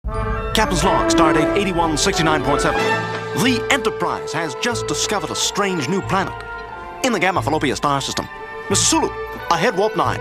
Captain's log, stardate 8169.7. The Enterprise has just discovered a strange new planet in the Gamma Fallopian star system. Mr. Sulu, ahead warp 9.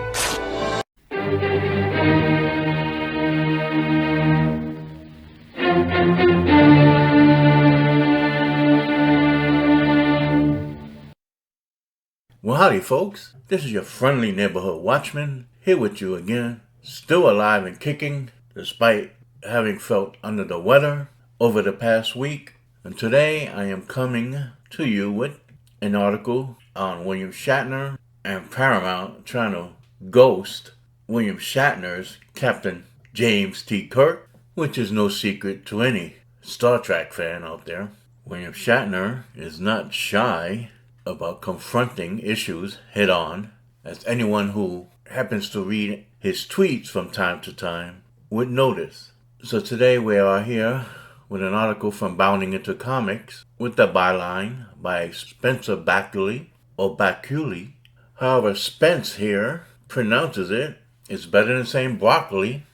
Well, howdy folks, this is your friendly neighborhood watchman, here with you again, still alive and kicking, despite having felt under the weather over the past week. And today I am coming to you with an article on William Shatner and Paramount trying to ghost William Shatner's Captain James T. Kirk, which is no secret to any Star Trek fan out there. William Shatner is not shy about confronting issues head on, as anyone who happens to read his tweets from time to time would notice. So today we are here with an article from Bounding Into Comics with the byline by Spencer Bakuli or Bakuli. However, Spence here pronounces it. It's better than saying broccoli.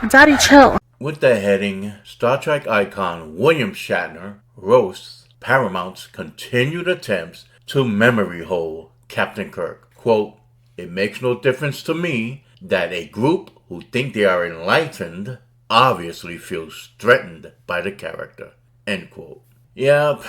Daddy, chill. With the heading, Star Trek icon William Shatner roasts Paramount's continued attempts to memory hole Captain Kirk. Quote, "It makes no difference to me that a group who think they are enlightened obviously feels threatened by the character." End quote. Yep,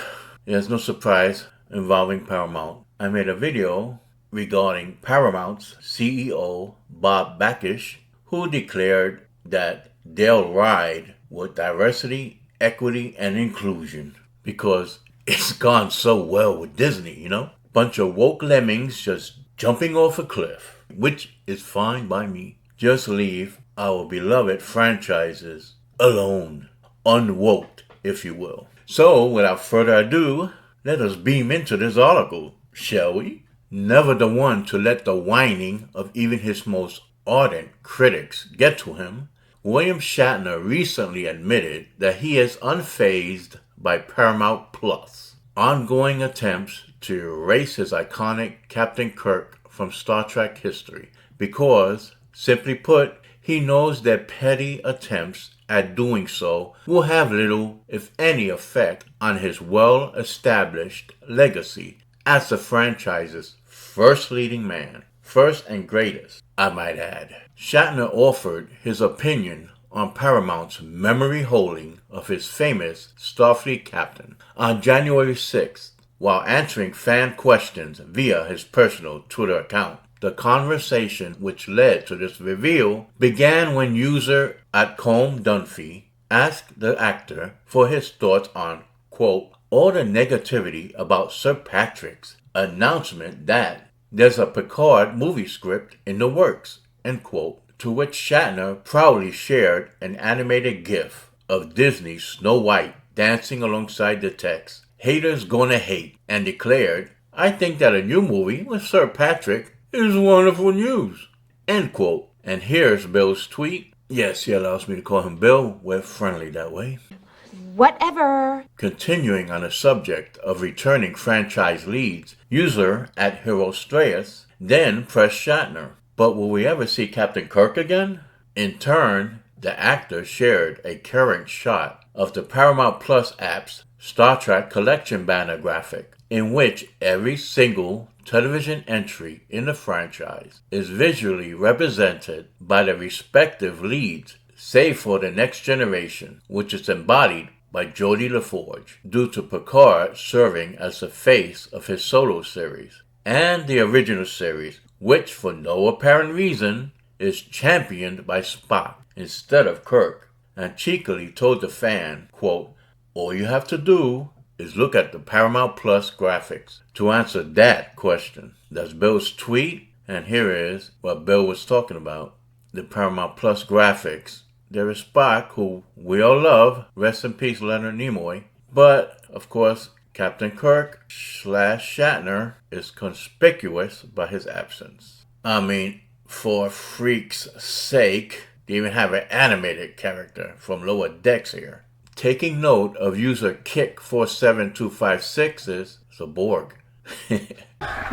there's no surprise involving Paramount. I made a video regarding Paramount's CEO, Bob Bakish, who declared that they'll ride with diversity, equity, and inclusion because it's gone so well with Disney, you know? Bunch of woke lemmings just jumping off a cliff, which is fine by me. Just leave our beloved franchises alone, unwoked, if you will. So, without further ado, let us beam into this article, shall we? Never the one to let the whining of even his most ardent critics get to him, William Shatner recently admitted that he is unfazed by Paramount Plus' ongoing attempts to erase his iconic Captain Kirk from Star Trek history because, simply put, he knows that petty attempts at doing so will have little, if any, effect on his well-established legacy as the franchise's first leading man. First and greatest, I might add. Shatner offered his opinion on Paramount's memory holding of his famous Starfleet captain on January 6th while answering fan questions via his personal Twitter account. The conversation which led to this reveal began when user @ComDunphy asked the actor for his thoughts on, quote, all the negativity about Sir Patrick's announcement that there's a Picard movie script in the works, end quote, to which Shatner proudly shared an animated gif of Disney's Snow White dancing alongside the text, "Haters gonna hate," and declared, "I think that a new movie with Sir Patrick is wonderful news," end quote. And here's Bill's tweet. Yes, he allows me to call him Bill. We're friendly that way. Whatever. Continuing on the subject of returning franchise leads, user @HeroStrayus then pressed Shatner, "But will we ever see Captain Kirk again?" In turn, the actor shared a current shot of the Paramount Plus app's Star Trek collection banner graphic, in which every single television entry in the franchise is visually represented by the respective leads, save for the Next Generation, which is embodied by Geordi LaForge, due to Picard serving as the face of his solo series, and the original series, which for no apparent reason is championed by Spock instead of Kirk, and cheekily told the fan, quote, "All you have to do is look at the Paramount Plus graphics to answer that question." That's Bill's tweet, and here is what Bill was talking about. The Paramount Plus graphics. There is Spock, who we all love, rest in peace Leonard Nimoy, but, of course, Captain Kirk / Shatner is conspicuous by his absence. I mean, for freak's sake, they even have an animated character from Lower Decks here. Taking note of user Kick47256's a Borg.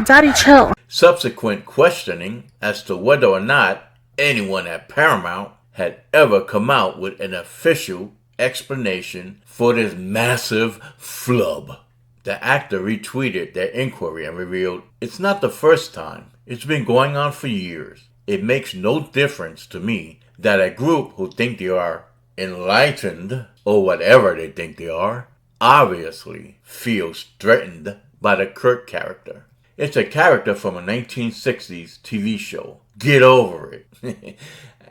Daddy, chill. Subsequent questioning as to whether or not anyone at Paramount had ever come out with an official explanation for this massive flub. The actor retweeted their inquiry and revealed, "It's not the first time. It's been going on for years. It makes no difference to me that a group who think they are enlightened, or whatever they think they are, obviously feels threatened by the Kirk character. It's a character from a 1960s TV show. Get over it."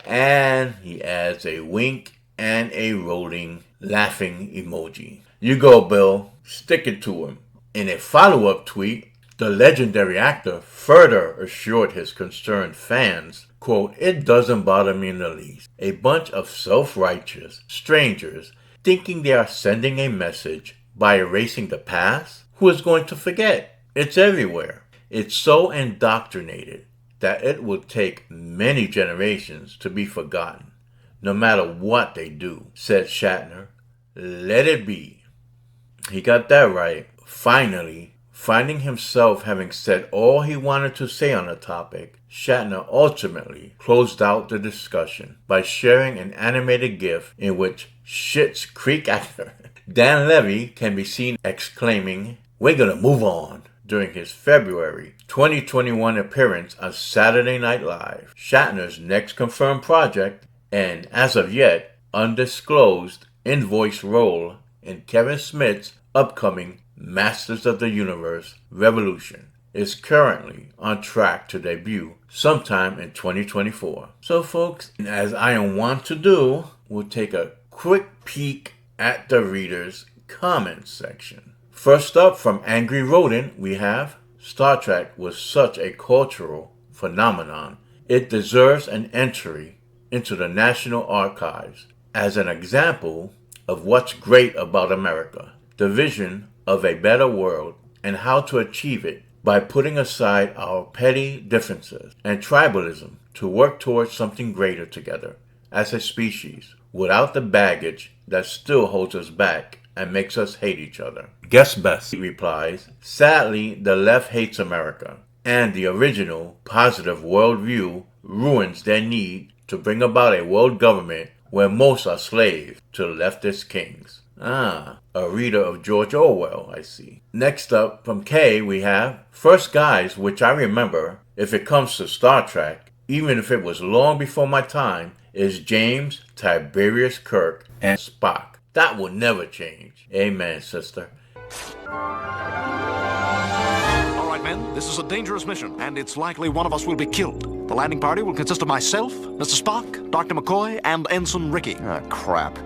And he adds a wink and a rolling, laughing emoji. You go, Bill. Stick it to him. In a follow-up tweet, the legendary actor further assured his concerned fans, quote, "It doesn't bother me in the least. A bunch of self-righteous strangers thinking they are sending a message by erasing the past? Who is going to forget? It's everywhere. It's so indoctrinated that it will take many generations to be forgotten, no matter what they do," said Shatner. Let it be. He got that right. Finally, finding himself having said all he wanted to say on the topic, Shatner ultimately closed out the discussion by sharing an animated GIF in which Schitt's Creek actor Dan Levy can be seen exclaiming, "We're gonna move on," during his February 2021 appearance on Saturday Night Live, Shatner's next confirmed project, and as of yet undisclosed in-voice role in Kevin Smith's upcoming Masters of the Universe Revolution, is currently on track to debut sometime in 2024. So folks, as I am wont to do, we'll take a quick peek at the readers' comments section. First up, from Angry Rodent, we have, "Star Trek was such a cultural phenomenon. It deserves an entry into the National Archives as an example of what's great about America, the vision of a better world, and how to achieve it by putting aside our petty differences and tribalism to work towards something greater together as a species, without the baggage that still holds us back and makes us hate each other." Guess best replies, "Sadly, the left hates America, and the original positive worldview ruins their need to bring about a world government where most are slaves to leftist kings." Ah, a reader of George Orwell, I see. Next up, from Kay, we have, "First guys, which I remember, if it comes to Star Trek, even if it was long before my time, is James Tiberius Kirk and Spock. That will never change." Amen, sister. All right, men, this is a dangerous mission, and it's likely one of us will be killed. The landing party will consist of myself, Mr. Spock, Dr. McCoy, and Ensign Ricky. Ah, crap.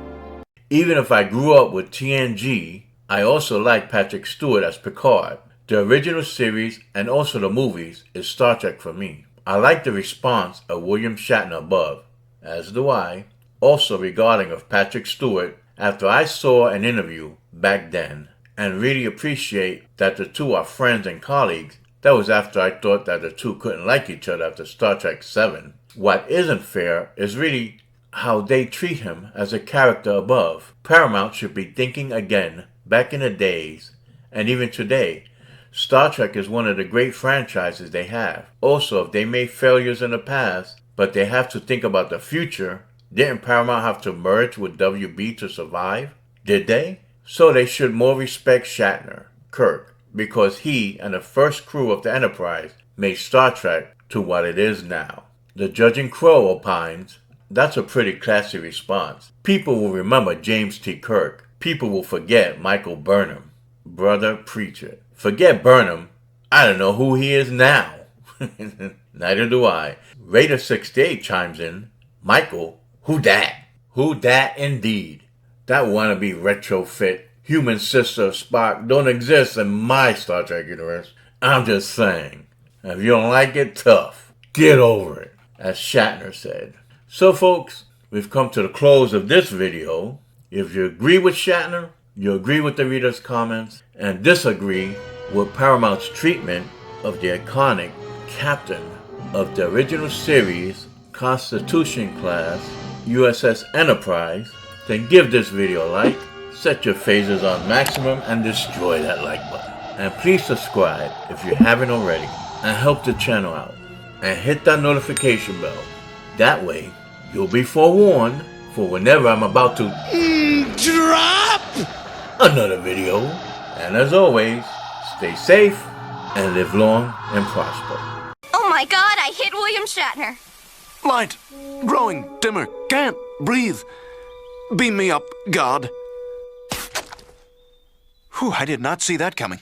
Even if I grew up with TNG, I also like Patrick Stewart as Picard. The original series and also the movies is Star Trek for me. I like the response of William Shatner above, as do I, also regarding of Patrick Stewart after I saw an interview back then, and really appreciate that the two are friends and colleagues. That was after I thought that the two couldn't like each other after Star Trek 7. What isn't fair is really how they treat him as a character above. Paramount should be thinking again, back in the days, and even today. Star Trek is one of the great franchises they have. Also, if they made failures in the past, but they have to think about the future, didn't Paramount have to merge with WB to survive? Did they? So they should more respect Shatner, Kirk, because he and the first crew of the Enterprise made Star Trek to what it is now. The Judging Crow opines, "That's a pretty classy response. People will remember James T. Kirk. People will forget Michael Burnham." Brother, preach it. Forget Burnham. I don't know who he is now. Neither do I. Raider68 chimes in, "Michael, who dat? Who dat indeed? That wannabe retrofit human sister of Spock don't exist in my Star Trek universe. I'm just saying. If you don't like it, tough. Get over it," as Shatner said. So folks, we've come to the close of this video. If you agree with Shatner, you agree with the reader's comments, and disagree with Paramount's treatment of the iconic captain of the original series Constitution class USS Enterprise, then give this video a like, set your phasers on maximum, and destroy that like button. And please subscribe if you haven't already, and help the channel out. And hit that notification bell. That way, You'll be forewarned for whenever I'm about to Drop! another video. And as always, stay safe and live long and prosper. Oh my God, I hit William Shatner. Light, growing dimmer, can't breathe. Beam me up, God. Whew, I did not see that coming.